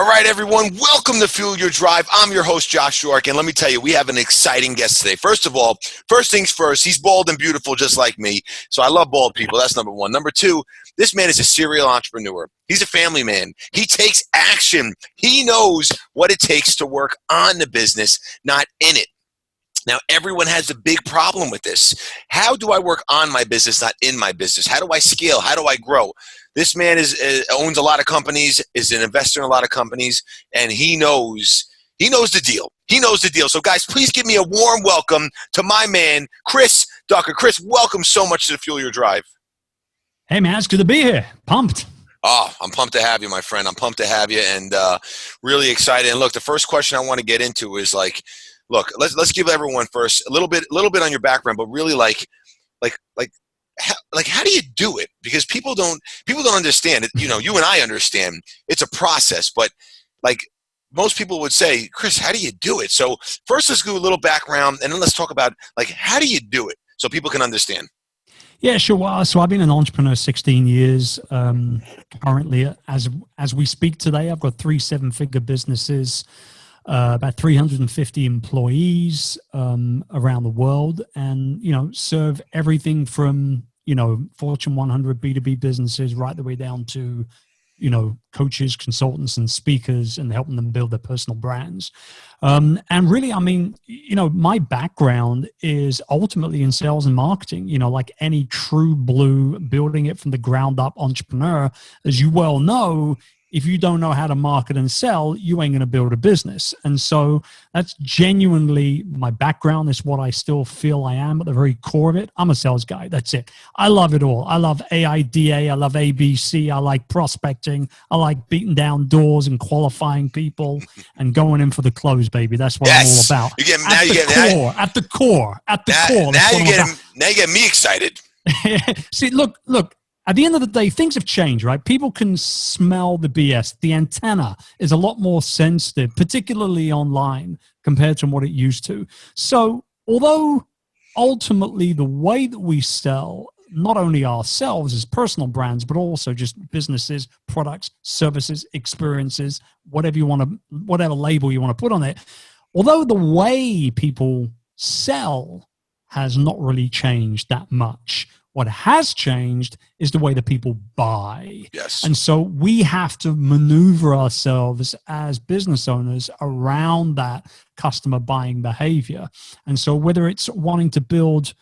All right, everyone, welcome to Fuel Your Drive. I'm your host, Josh York, and let me tell you, we have an exciting guest today. First of all, first things first, he's bald and beautiful just like me, so I love bald people. That's number one. Number two, this man is a serial entrepreneur. He's a family man. He takes action. He knows what it takes to work on the business, not in it. Now, everyone has a big problem with this. How do I work on my business, not in my business? How do I scale? How do I grow? This man owns a lot of companies, is an investor in a lot of companies, and he knows the deal. He knows the deal. So, guys, please give me a warm welcome to my man, Chris Ducker. Chris, welcome so much to the Fuel Your Drive. Hey, man, it's good to be here. Pumped. Oh, I'm pumped to have you, my friend. I'm pumped to have you, and really excited. And look, the first question I want to get into is like, look, let's give everyone first a little bit on your background, but really how do you do it? Because people don't understand it. You know, you and I understand it's a process, but like most people would say, Chris, how do you do it? So first, let's do a little background, and then let's talk about like how do you do it so people can understand. Yeah, sure. Well, so I've been an entrepreneur 16 years. Currently, as we speak today, I've got 3 7-figure businesses. About 350 employees around the world, and serve everything from Fortune 100 B2B businesses right the way down to coaches, consultants, and speakers, and helping them build their personal brands. And really, I mean, my background is ultimately in sales and marketing. Like any true blue, building it from the ground up entrepreneur, as you well know. If you don't know how to market and sell, you ain't going to build a business. And so that's genuinely my background. It's what I still feel I am at the very core of it. I'm a sales guy. That's it. I love it all. I love AIDA. I love ABC. I like prospecting. I like beating down doors and qualifying people and going in for the close, baby. That's what I'm all about. At the core. Now you get me excited. See, look. At the end of the day, things have changed, right? People can smell the BS. The antenna is a lot more sensitive, particularly online, compared to what it used to. So although ultimately the way that we sell, not only ourselves as personal brands, but also just businesses, products, services, experiences, whatever label you want to put on it, although the way people sell has not really changed that much, what has changed is the way that people buy. Yes. And so we have to maneuver ourselves as business owners around that customer buying behavior. And so whether it's wanting to build,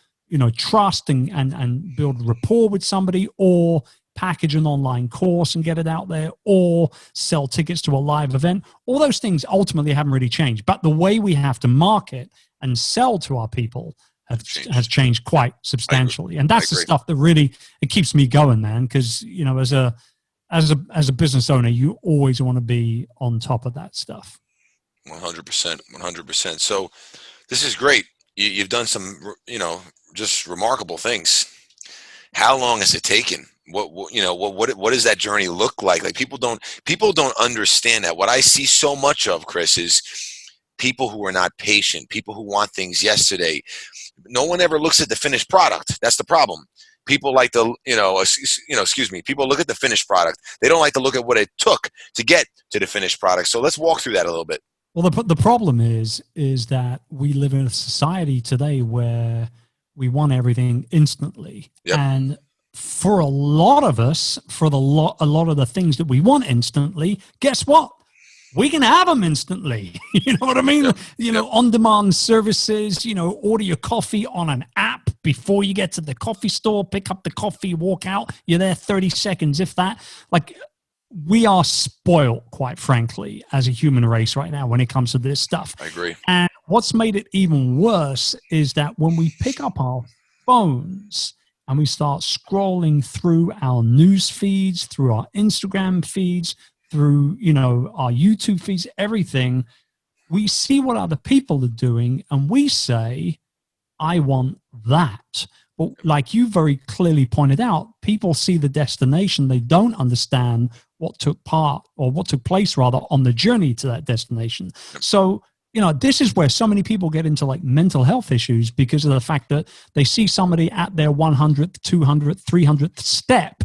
trust and build rapport with somebody, or package an online course and get it out there, or sell tickets to a live event, all those things ultimately haven't really changed. But the way we have to market and sell to our people has changed quite substantially. And that's the stuff that really, it keeps me going, man, because as a business owner, you always want to be on top of that stuff. 100%. So this is great. You've done some just remarkable things. How long has it taken? What does that journey look like? Like people don't understand that. What I see so much of, Chris, is people who are not patient, people who want things yesterday. No one ever looks at the finished product. That's the problem. People like to, people look at the finished product. They don't like to look at what it took to get to the finished product. So let's walk through that a little bit. Well, the problem is that we live in a society today where we want everything instantly. Yep. And for a lot of us, a lot of the things that we want instantly, guess what? We can have them instantly. You know what I mean? Yep. On-demand services, order your coffee on an app before you get to the coffee store, pick up the coffee, walk out. You're there 30 seconds, if that. Like, we are spoiled, quite frankly, as a human race right now when it comes to this stuff. I agree. And what's made it even worse is that when we pick up our phones and we start scrolling through our news feeds, through our Instagram feeds, through, our YouTube feeds, everything, we see what other people are doing and we say, I want that. But like you very clearly pointed out, people see the destination. They don't understand what took place on the journey to that destination. So, this is where so many people get into like mental health issues because of the fact that they see somebody at their 100th, 200th, 300th step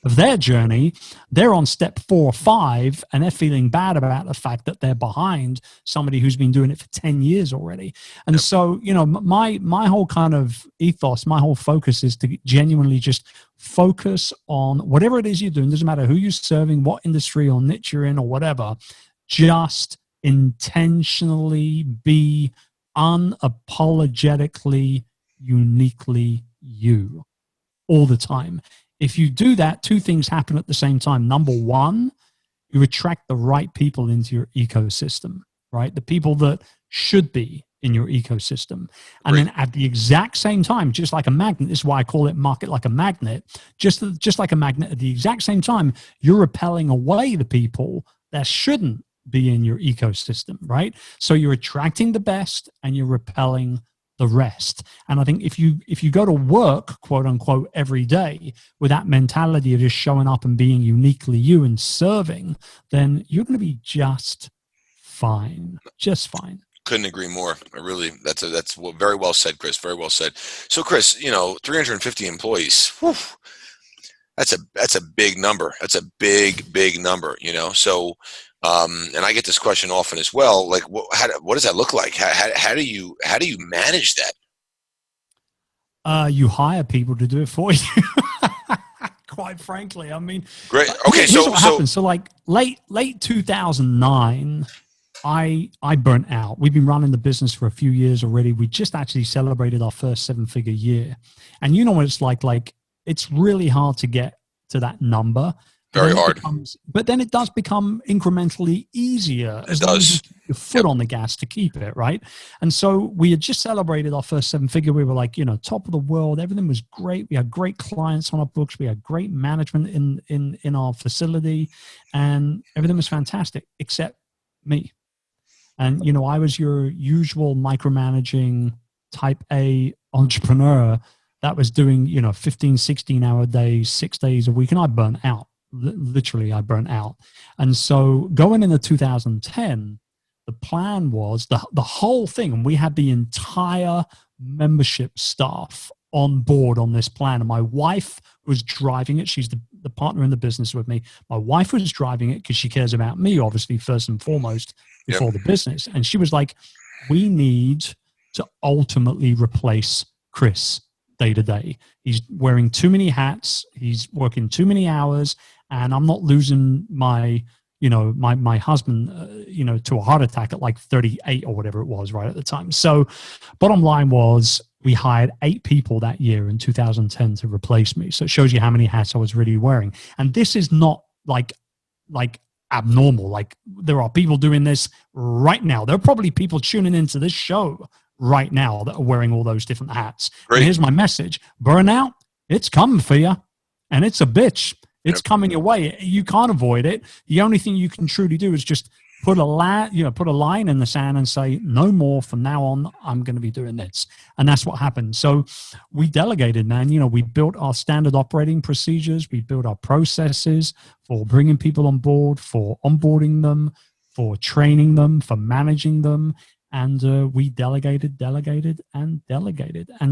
of their journey, they're on step 4 or 5, and they're feeling bad about the fact that they're behind somebody who's been doing it for 10 years already. And so, you know, my whole kind of ethos, my whole focus is to genuinely just focus on whatever it is you're doing. Doesn't matter who you're serving, what industry or niche you're in or whatever, just intentionally be unapologetically uniquely you all the time. If you do that, 2 things happen at the same time. Number one, you attract the right people into your ecosystem, right? The people that should be in your ecosystem. And then at the exact same time, just like a magnet, this is why I call it market like a magnet, just like a magnet, at the exact same time, you're repelling away the people that shouldn't be in your ecosystem, right? So you're attracting the best and you're repelling the rest. And I think if you go to work, quote unquote, every day with that mentality of just showing up and being uniquely you and serving, then you're going to be just fine. Just fine. Couldn't agree more. I really, that's very well said, Chris. Very well said. So, Chris, you know, 350 employees. Whew, that's a big number. That's a big number. You know, so. And I get this question often as well. Like, what does that look like? How do you manage that? You hire people to do it for you. Quite frankly, I mean, great. Okay, here's what happened. So, like late 2009, I burnt out. We've been running the business for a few years already. We just actually celebrated our first 7-figure year, and you know what it's like. Like, it's really hard to get to that number. Very hard. But then it does become incrementally easier as long as you keep your foot on the gas to keep it, right? And so we had just celebrated our first 7-figure. We were like, you know, top of the world. Everything was great. We had great clients on our books. We had great management in our facility, and everything was fantastic except me. And, you know, I was your usual micromanaging type A entrepreneur that was doing, you know, 15, 16-hour days, 6 days a week, and I burnt out. Literally, I burnt out. And so going into 2010, the plan was the whole thing, and we had the entire membership staff on board on this plan. And my wife was driving it. She's the partner in the business with me. My wife was driving it because she cares about me, obviously, first and foremost, before the business. And she was like, we need to ultimately replace Chris day to day. He's wearing too many hats. He's working too many hours. And I'm not losing my husband, you know, to a heart attack at like 38 or whatever it was right at the time. So bottom line was we hired 8 people that year in 2010 to replace me. So it shows you how many hats I was really wearing. And this is not like abnormal. Like, there are people doing this right now. There are probably people tuning into this show right now that are wearing all those different hats. Great. And here's my message. Burnout, it's coming for you. And it's a bitch. It's coming your way. You can't avoid it. The only thing you can truly do is just put a line in the sand and say, no more. From now on, I'm going to be doing this. And that's what happened. So we delegated, man. You know, we built our standard operating procedures. We built our processes for bringing people on board, for onboarding them, for training them, for managing them. And we delegated. And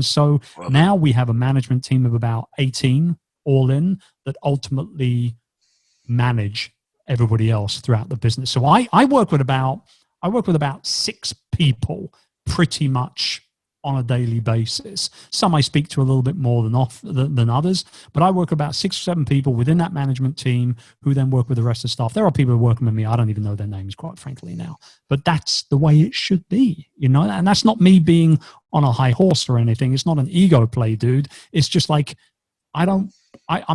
so now we have a management team of about 18 all in that ultimately manage everybody else throughout the business. So I work with about 6 people pretty much on a daily basis. Some I speak to a little bit more than others, but I work about 6 or 7 people within that management team who then work with the rest of the staff. There are people working with me. I don't even know their names, quite frankly, now, but that's the way it should be, you know, and that's not me being on a high horse or anything. It's not an ego play, dude. It's just like, I'm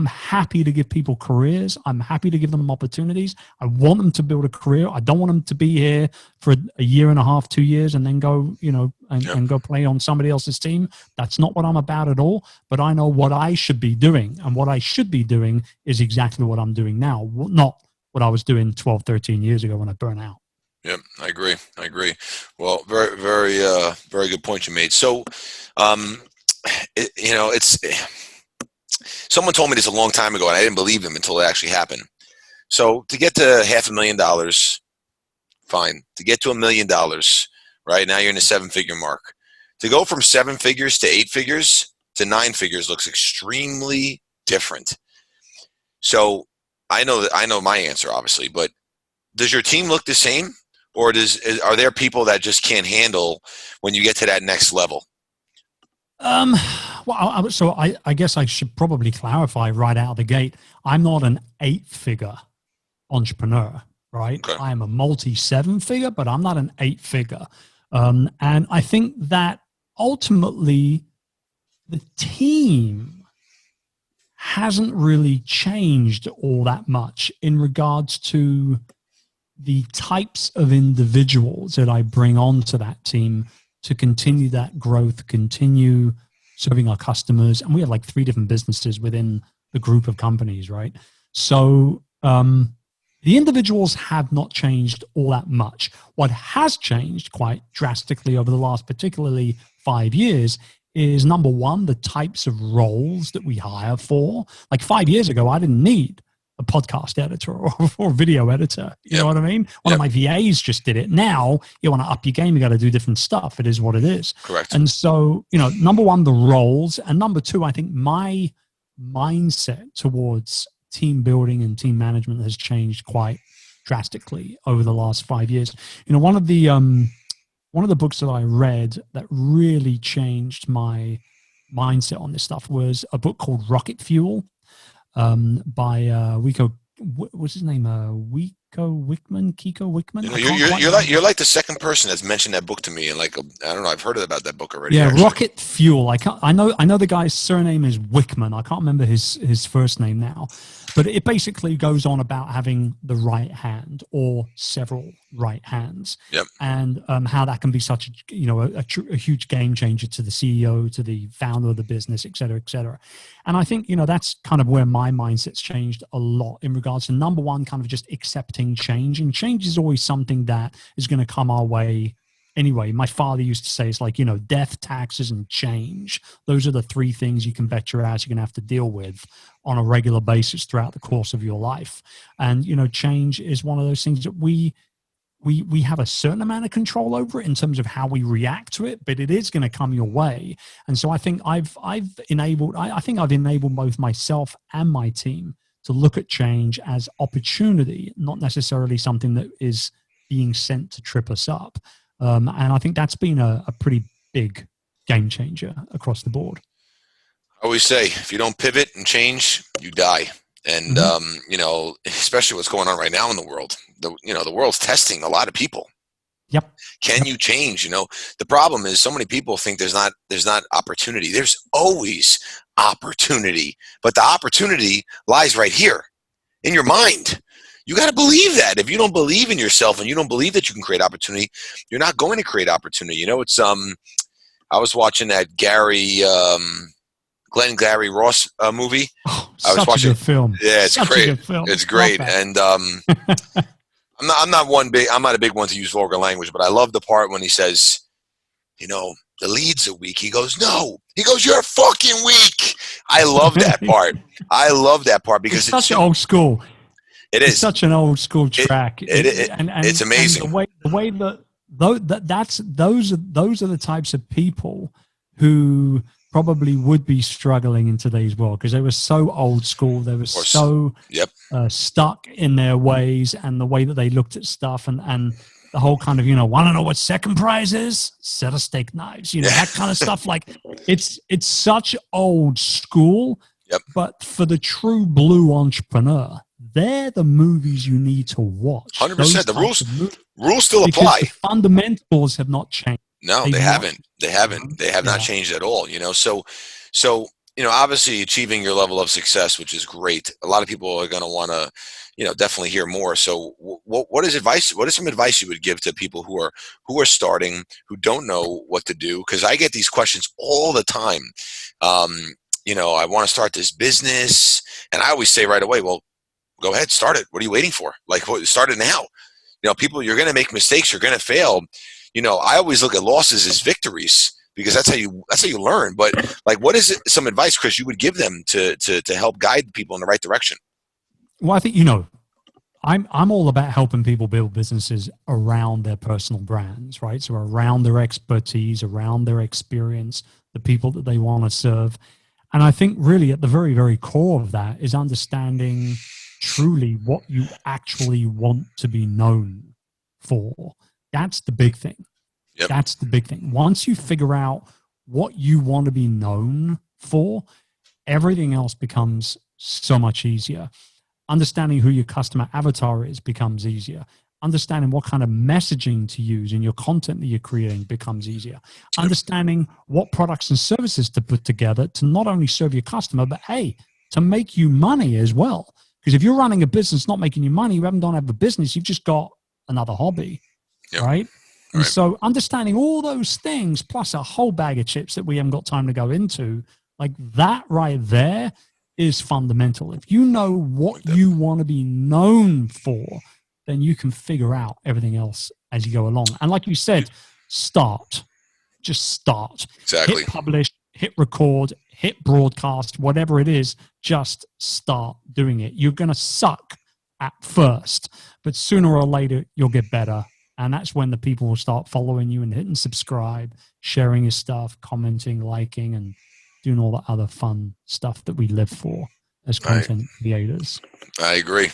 happy to give people careers. I'm happy to give them opportunities. I want them to build a career. I don't want them to be here for a year and a half, 2 years, and then go, you know, and go play on somebody else's team. That's not what I'm about at all. But I know what I should be doing. And what I should be doing is exactly what I'm doing now, not what I was doing 12, 13 years ago when I burned out. Yeah, I agree. Well, very, very, very good point you made. So, you know, someone told me this a long time ago, and I didn't believe them until it actually happened. So to get to $500,000, fine. To get to $1 million, right now you're in the 7-figure mark. To go from 7 figures to 8 figures to 9 figures looks extremely different. So I know my answer, obviously, but does your team look the same, or are there people that just can't handle when you get to that next level? Um, well, I guess I should probably clarify right out of the gate. I'm not an 8-figure entrepreneur, right? Okay. I am a multi-7-figure, but I'm not an 8-figure. And I think that ultimately the team hasn't really changed all that much in regards to the types of individuals that I bring onto that team to continue that growth, continue serving our customers. And we have like 3 different businesses within the group of companies, right? So the individuals have not changed all that much. What has changed quite drastically over the last particularly 5 years is, number one, the types of roles that we hire for. Like 5 years ago, I didn't need a podcast editor or video editor. You know what I mean? One of my VAs just did it. Now you want to up your game, you got to do different stuff. It is what it is. Correct. And so, number one, the roles. And number two, I think my mindset towards team building and team management has changed quite drastically over the last 5 years. One of the books that I read that really changed my mindset on this stuff was a book called Rocket Fuel, by what's his name? Kiko Wickman. You're like the second person that's mentioned that book to me, and I don't know, I've heard about that book already. Yeah, actually. Rocket Fuel. I know the guy's surname is Wickman. I can't remember his first name now, but it basically goes on about having the right hand or several right hands, and how that can be such a huge game changer to the CEO, to the founder of the business, et cetera, et cetera. And I think that's kind of where my mindset's changed a lot in regards to, number one, kind of just accepting change, and change is always something that is going to come our way. Anyway, my father used to say, it's like, death, taxes, and change. Those are the 3 things you can bet your ass you're going to have to deal with on a regular basis throughout the course of your life. And, change is one of those things that we have a certain amount of control over it in terms of how we react to it, but it is going to come your way. And so I think I've enabled both myself and my team to look at change as opportunity, not necessarily something that is being sent to trip us up. And I think that's been a pretty big game changer across the board. I always say, if you don't pivot and change, you die. And, especially what's going on right now in the world, the world's testing a lot of people. Yep. Can you change? The problem is so many people think there's not opportunity. There's always opportunity, but the opportunity lies right here in your mind. You got to believe that. If you don't believe in yourself and you don't believe that you can create opportunity, you're not going to create opportunity. It's I was watching that Glenn Gary Ross movie. Oh, I was watching a good film. Yeah, it's such great. A good film. It's great. And I'm not a big one to use vulgar language, but I love the part when he says, the leads are weak. He goes, no. He goes, you're fucking weak. I love that part. I love that part because it's such old school. It is it's such an old school track. It's amazing. And the way that those are the types of people who probably would be struggling in today's world, because they were so old school. They were so stuck in their ways and the way that they looked at stuff, and the whole kind of, want to know what second prize is? Set of steak knives, that kind of stuff. Like it's such old school. Yep. But for the true blue entrepreneur, they're the movies you need to watch. 100%. The rules still apply. The fundamentals have not changed. No, they haven't. They have not changed at all. So obviously achieving your level of success, which is great. A lot of people are going to want to, definitely hear more. So what is some advice you would give to people who are starting, who don't know what to do? Because I get these questions all the time. I want to start this business, and I always say right away, well, go ahead, start it. What are you waiting for? Start it now. People, you're going to make mistakes. You're going to fail. I always look at losses as victories, because that's how you learn. But what is some advice, Chris, you would give them to help guide people in the right direction? Well, I think, I'm all about helping people build businesses around their personal brands, right? So around their expertise, around their experience, the people that they want to serve. And I think really at the very, very core of that is understanding truly what you actually want to be known for. That's the big thing. Yep. That's the big thing. Once you figure out what you want to be known for, everything else becomes so much easier. Understanding who your customer avatar is becomes easier. Understanding what kind of messaging to use in your content that you're creating becomes easier. Understanding what products and services to put together to not only serve your customer, but hey, to make you money as well. Because if you're running a business not making you money, you don't have a business, you've just got another hobby, right? And so understanding all those things, plus a whole bag of chips that we haven't got time to go into, like that right there is fundamental. If you know what you want to be known for, then you can figure out everything else as you go along. And like you said, start. Just start. Exactly. Hit publish, hit record, hit broadcast, whatever it is, just start doing it. You're going to suck at first, but sooner or later, you'll get better. And that's when the people will start following you and hitting subscribe, sharing your stuff, commenting, liking, and doing all the other fun stuff that we live for as content creators. I agree.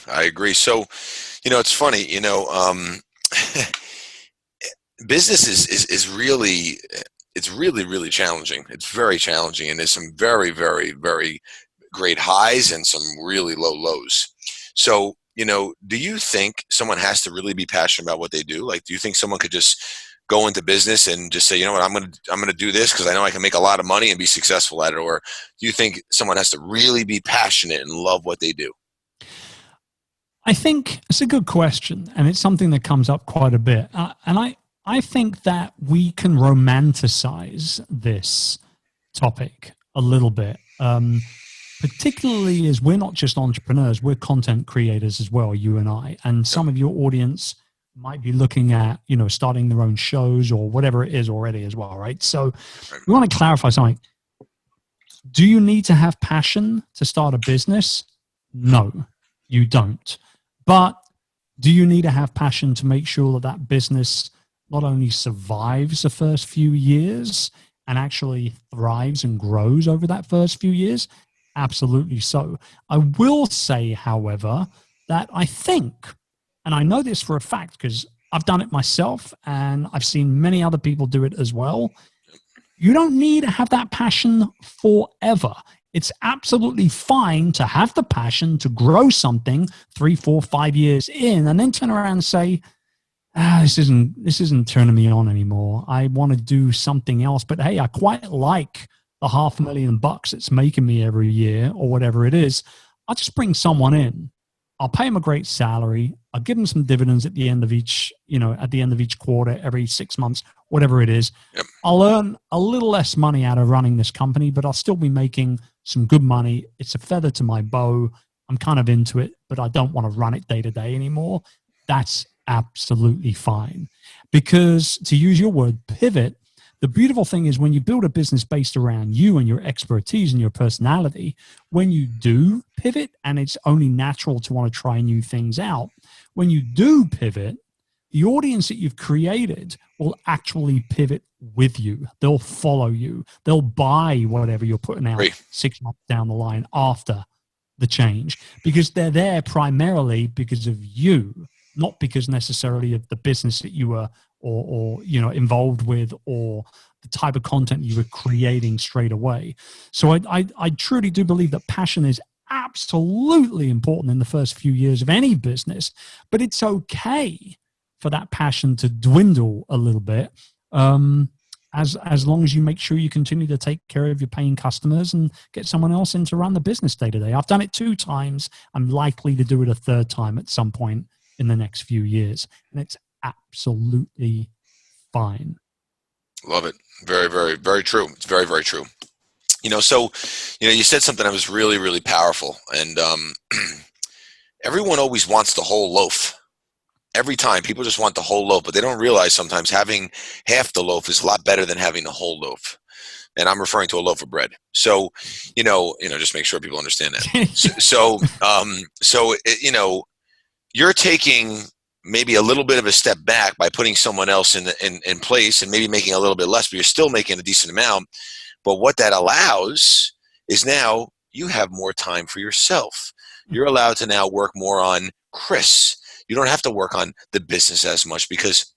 So, it's funny, business is really, it's really, really challenging. It's very challenging. And there's some very, very, very great highs and some really low lows. So, do you think someone has to really be passionate about what they do? Like, do you think someone could just go into business and just say, you know what, I'm going to do this because I know I can make a lot of money and be successful at it? Or do you think someone has to really be passionate and love what they do? I think it's a good question, and it's something that comes up quite a bit. And I think that we can romanticize this topic a little bit, particularly as we're not just entrepreneurs, we're content creators as well, you and I. And some of your audience might be looking at, starting their own shows or whatever it is already as well, right? So we want to clarify something. Do you need to have passion to start a business? No, you don't. But do you need to have passion to make sure that that business not only survives the first few years and actually thrives and grows over that first few years? Absolutely so. I will say, however, that I think, and I know this for a fact because I've done it myself and I've seen many other people do it as well, you don't need to have that passion forever. It's absolutely fine to have the passion to grow something 3, 4, 5 years in and then turn around and say, this isn't turning me on anymore. I want to do something else. But hey, I quite like the $500,000 it's making me every year or whatever it is. I'll just bring someone in. I'll pay them a great salary. I'll give them some dividends at the end of each, at the end of each quarter, every 6 months, whatever it is. Yep. I'll earn a little less money out of running this company, but I'll still be making some good money. It's a feather to my bow. I'm kind of into it, but I don't want to run it day to day anymore. That's absolutely fine. Because to use your word, pivot, the beautiful thing is when you build a business based around you and your expertise and your personality, when you do pivot, and it's only natural to want to try new things out, when you do pivot, the audience that you've created will actually pivot with you. They'll follow you. They'll buy whatever you're putting out 6 months down the line after the change, because they're there primarily because of you, not because necessarily of the business that you were or involved with or the type of content you were creating straight away. So I truly do believe that passion is absolutely important in the first few years of any business, but it's okay for that passion to dwindle a little bit as long as you make sure you continue to take care of your paying customers and get someone else in to run the business day to day. I've done it 2 times. I'm likely to do it a 3rd time at some point in the next few years. And it's absolutely fine. Love it. Very, very, very true. It's very, very true. So, you said something that was really, really powerful. And everyone always wants the whole loaf. Every time people just want the whole loaf, but they don't realize sometimes having half the loaf is a lot better than having the whole loaf. And I'm referring to a loaf of bread. So, just make sure people understand that. You're taking maybe a little bit of a step back by putting someone else in place and maybe making a little bit less, but you're still making a decent amount. But what that allows is now you have more time for yourself. You're allowed to now work more on Chris. You don't have to work on the business as much, because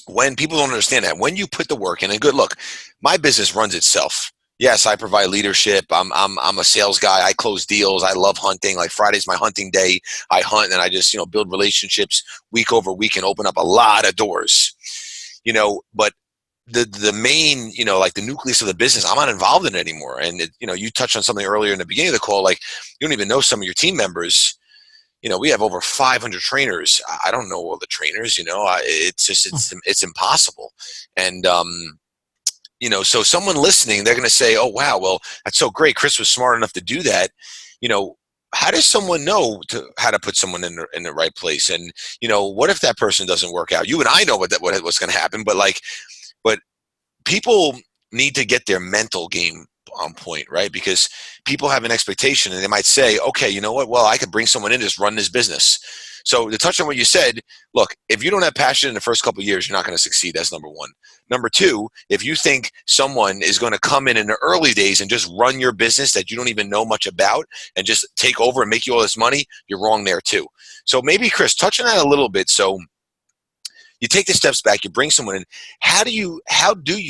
when people don't understand that, when you put the work in, and good, look, my business runs itself. Yes, I provide leadership. I'm a sales guy. I close deals. I love hunting. Like Friday's my hunting day. I hunt and I just, build relationships week over week and open up a lot of doors, but the main, like the nucleus of the business, I'm not involved in it anymore. And you touched on something earlier in the beginning of the call, like you don't even know some of your team members. We have over 500 trainers. I don't know all the trainers, it's just, it's impossible. And, so someone listening, they're going to say, oh, wow, well, that's so great. Chris was smart enough to do that. How does someone know how to put someone in the right place? And, what if that person doesn't work out? You and I know what's going to happen, but people need to get their mental game on point, right? Because people have an expectation and they might say, okay, you know what? Well, I could bring someone in to just run this business. So to touch on what you said, look, if you don't have passion in the first couple of years, you're not going to succeed. That's number one. Number two, if you think someone is going to come in the early days and just run your business that you don't even know much about and just take over and make you all this money, you're wrong there too. So maybe, Chris, touch on that a little bit. So you take the steps back, you bring someone in. How do you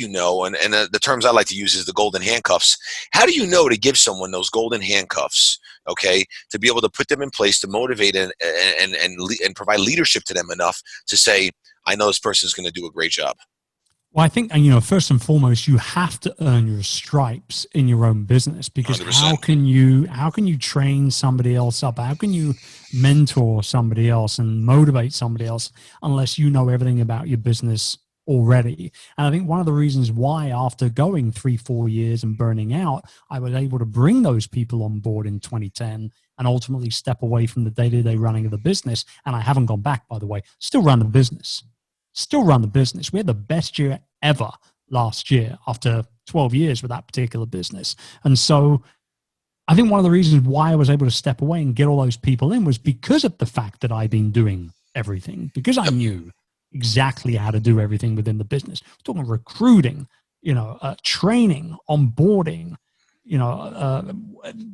know, and the terms I like to use is the golden handcuffs. How do you know to give someone those golden handcuffs, okay, to be able to put them in place to motivate and provide leadership to them enough to say, I know this person is going to do a great job? Well, I think, first and foremost, you have to earn your stripes in your own business, because 100%. how can you train somebody else up? How can you mentor somebody else and motivate somebody else unless you know everything about your business already? And I think one of the reasons why, after going 3-4 years and burning out, I was able to bring those people on board in 2010 and ultimately step away from the day-to-day running of the business. And I haven't gone back, by the way. Still run the business. We had the best year ever last year after 12 years with that particular business. And so I think one of the reasons why I was able to step away and get all those people in was because of the fact that I've been doing everything, because I knew exactly how to do everything within the business. We're talking recruiting, training, onboarding,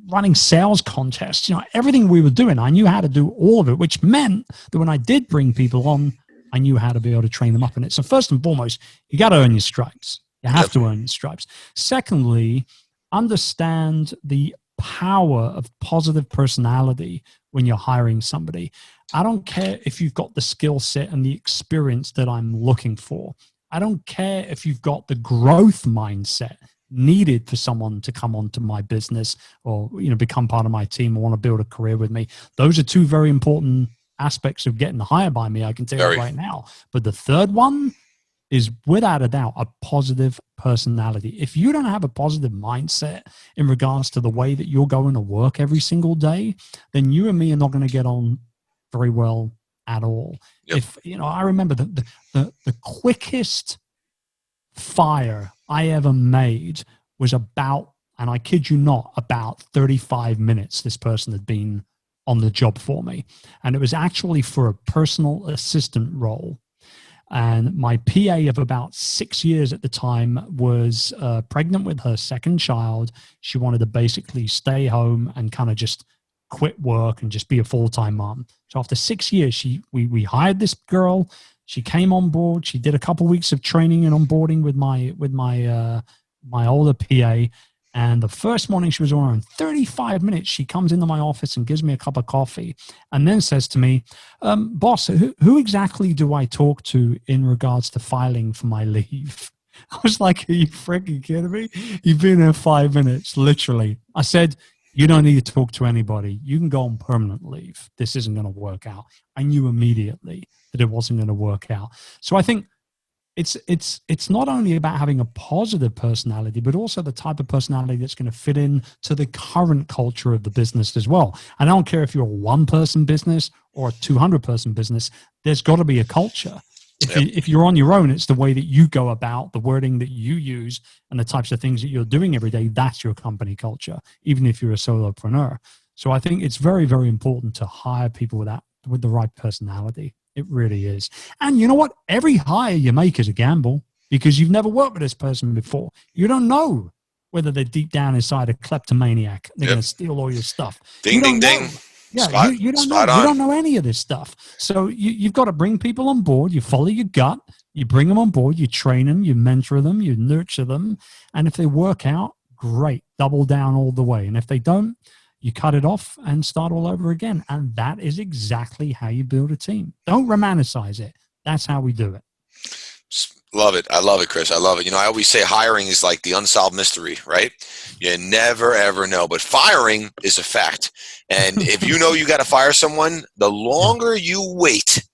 running sales contests, everything we were doing. I knew how to do all of it, which meant that when I did bring people on, I knew how to be able to train them up in it. So first and foremost, you got to earn your stripes. You have to earn your stripes. Secondly, understand the power of positive personality when you're hiring somebody. I don't care if you've got the skill set and the experience that I'm looking for. I don't care if you've got the growth mindset needed for someone to come onto my business or, become part of my team or want to build a career with me. Those are two very important aspects of getting hired by me, I can tell you right now. But the third one is, without a doubt, a positive personality. If you don't have a positive mindset in regards to the way that you're going to work every single day, then you and me are not going to get on very well at all. If I remember the quickest fire I ever made was about, and I kid you not, about 35 minutes this person had been on the job for me. And it was actually for a personal assistant role. And my PA of about 6 years at the time was pregnant with her second child. She wanted to basically stay home and kind of just quit work and just be a full-time mom. So after 6 years, we hired this girl. She came on board. She did a couple of weeks of training and onboarding with my older PA. And the first morning she was on, in 35 minutes, she comes into my office and gives me a cup of coffee and then says to me, boss, who exactly do I talk to in regards to filing for my leave? I was like, are you freaking kidding me? You've been here 5 minutes, literally. I said, you don't need to talk to anybody. You can go on permanent leave. This isn't going to work out. I knew immediately that it wasn't going to work out. So I think it's not only about having a positive personality, but also the type of personality that's going to fit in to the current culture of the business as well. And I don't care if you're a 1-person business or a 200-person business, there's got to be a culture. If you're on your own, it's the way that you go about, the wording that you use, and the types of things that you're doing every day. That's your company culture, even if you're a solopreneur. So I think it's very, very important to hire people with the right personality. It really is. And you know what? Every hire you make is a gamble, because you've never worked with this person before. You don't know whether they're deep down inside a kleptomaniac. They're Yep. going to steal all your stuff. Ding, ding, ding. Yeah, you don't know. You don't know any of this stuff. So you've got to bring people on board. You follow your gut. You bring them on board. You train them. You mentor them. You nurture them. And if they work out, great. Double down all the way. And if they don't, you cut it off and start all over again. And that is exactly how you build a team. Don't romanticize it. That's how we do it. Love it. I love it, Chris. I love it. You know, I always say hiring is like the unsolved mystery, right? You never, ever know. But firing is a fact. And if you know you got to fire someone, the longer you wait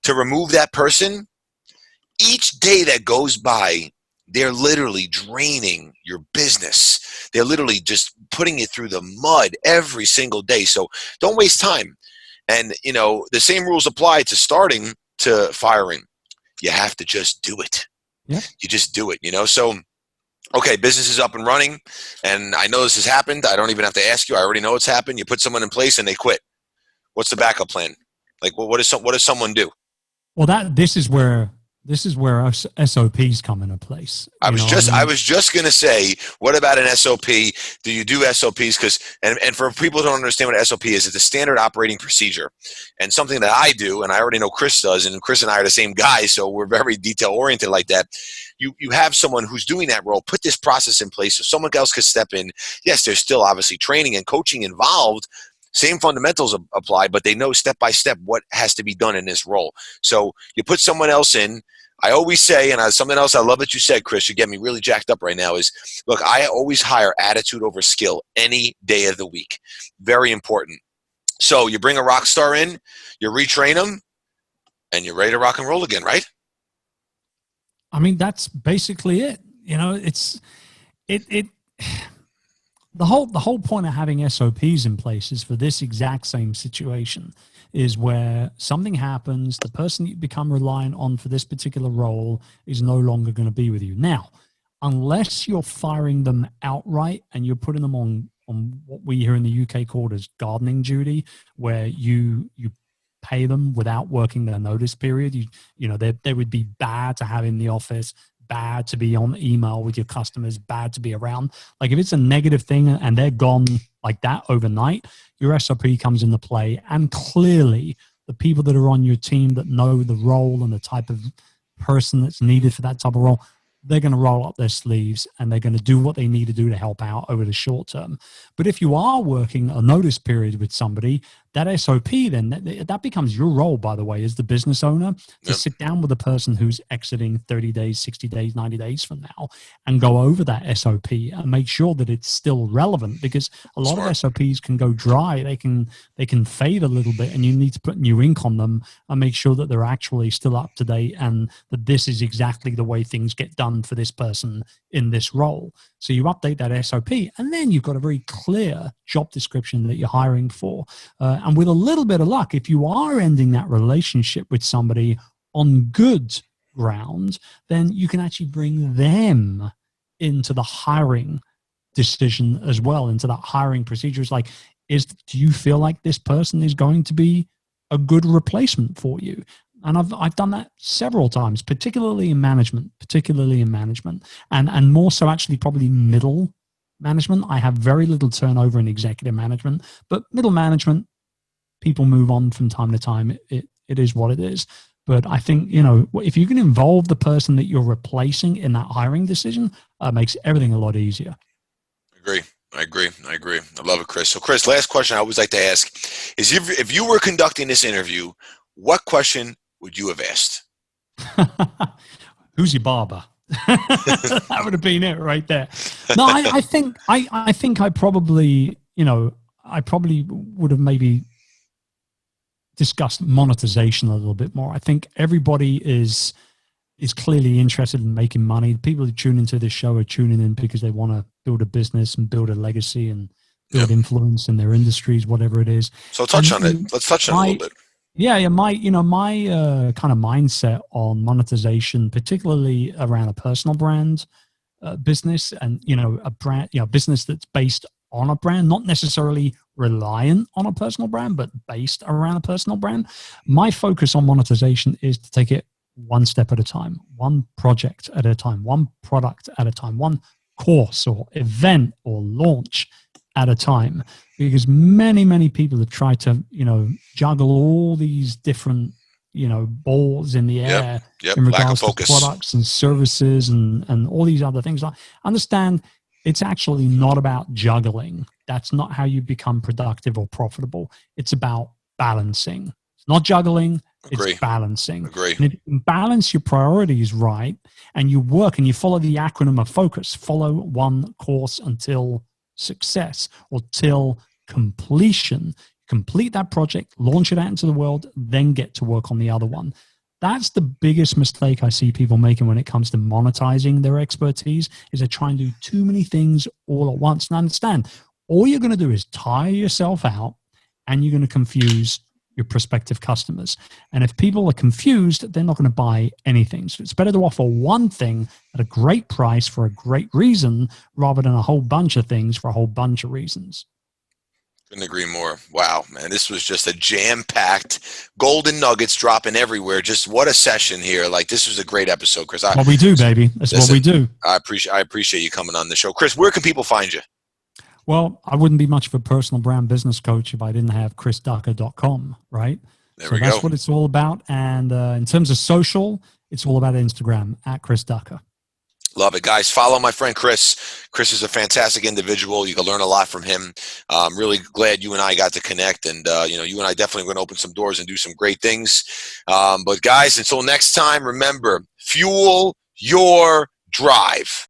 to remove that person, each day that goes by, they're literally draining your business. They're literally just putting it through the mud every single day. So don't waste time. And, you know, the same rules apply to starting to firing. You have to just do it. Yeah. You just do it, you know? So, okay, business is up and running, and I know this has happened. I don't even have to ask you. I already know it's happened. You put someone in place and they quit. What's the backup plan? Like, what does someone do? Well, this is where SOPs come into place. I was just going to say, what about an SOP? Do you do SOPs? Because, and for people who don't understand what SOP is, it's a standard operating procedure, and something that I do, and I already know Chris does, and Chris and I are the same guy, so we're very detail oriented like that. You have someone who's doing that role, put this process in place so someone else could step in. Yes, there's still obviously training and coaching involved. Same fundamentals apply, but they know step by step what has to be done in this role. So you put someone else in. I always say, and something else I love that you said, Chris, you get me really jacked up right now, is, look, I always hire attitude over skill any day of the week. Very important. So you bring a rock star in, you retrain them, and you're ready to rock and roll again, right? I mean, that's basically it. You know, the whole point of having SOPs in place is for this exact same situation, is where something happens, the person you become reliant on for this particular role is no longer going to be with you. Now, unless you're firing them outright and you're putting them on what we here in the UK call as gardening duty, where you pay them without working their notice period. You know, they would be bad to have in the office, bad to be on email with your customers, bad to be around. Like if it's a negative thing and they're gone like that overnight, your SOP comes into play. And clearly the people that are on your team that know the role and the type of person that's needed for that type of role, they're going to roll up their sleeves and they're going to do what they need to do to help out over the short term. But if you are working a notice period with somebody, that SOP then, that becomes your role, by the way, as the business owner, to sit down with the person who's exiting 30 days, 60 days, 90 days from now and go over that SOP and make sure that it's still relevant, because a lot of SOPs can go dry. They can fade a little bit, and you need to put new ink on them and make sure that they're actually still up to date and that this is exactly the way things get done for this person in this role. So you update that SOP, and then you've got a very clear job description that you're hiring for. And with a little bit of luck, if you are ending that relationship with somebody on good ground, then you can actually bring them into the hiring decision as well, into that hiring procedure. It's like, do you feel like this person is going to be a good replacement for you? And I've done that several times, particularly in management, and more so actually probably middle management. I have very little turnover in executive management, but middle management, people move on from time to time. It is what it is. But I think, you know, if you can involve the person that you're replacing in that hiring decision, it makes everything a lot easier. I agree. I love it, Chris. So Chris, last question I always like to ask is, if you were conducting this interview, what question would you have asked? Who's your barber? That would have been it right there. No, I think I probably would have maybe discussed monetization a little bit more. I think everybody is clearly interested in making money. People who tune into this show are tuning in because they want to build a business and build a legacy and build influence in their industries, whatever it is. So let's touch on it a little bit. Yeah. My kind of mindset on monetization, particularly around a personal brand business, and a brand, business that's based on a brand, not necessarily reliant on a personal brand, but based around a personal brand. My focus on monetization is to take it one step at a time, one project at a time, one product at a time, one course or event or launch at a time, because many people have tried to, juggle all these different, balls in the air in regards to products and services and all these other things. I understand it's actually not about juggling. That's not how you become productive or profitable. It's about balancing. It's not juggling. It's balancing. And if you balance your priorities right, and you work and you follow the acronym of FOCUS, follow one course until success or till completion, complete that project, launch it out into the world, then get to work on the other one. That's the biggest mistake I see people making when it comes to monetizing their expertise, is they're trying to do too many things all at once. And understand, all you're going to do is tire yourself out, and you're going to confuse your prospective customers. And if people are confused, they're not going to buy anything. So it's better to offer one thing at a great price for a great reason, rather than a whole bunch of things for a whole bunch of reasons. Couldn't agree more. Wow, man, this was just a jam-packed golden nuggets dropping everywhere. Just what a session here. Like, this was a great episode, Chris. What we do, baby. That's what we do. I appreciate you coming on the show. Chris, where can people find you? Well, I wouldn't be much of a personal brand business coach if I didn't have chrisducker.com, right? There we go. That's what it's all about. And in terms of social, it's all about Instagram at Chris Ducker. Love it, guys. Follow my friend Chris. Chris is a fantastic individual. You can learn a lot from him. I'm really glad you and I got to connect, and you and I definitely going to open some doors and do some great things. But guys, until next time, remember, fuel your drive.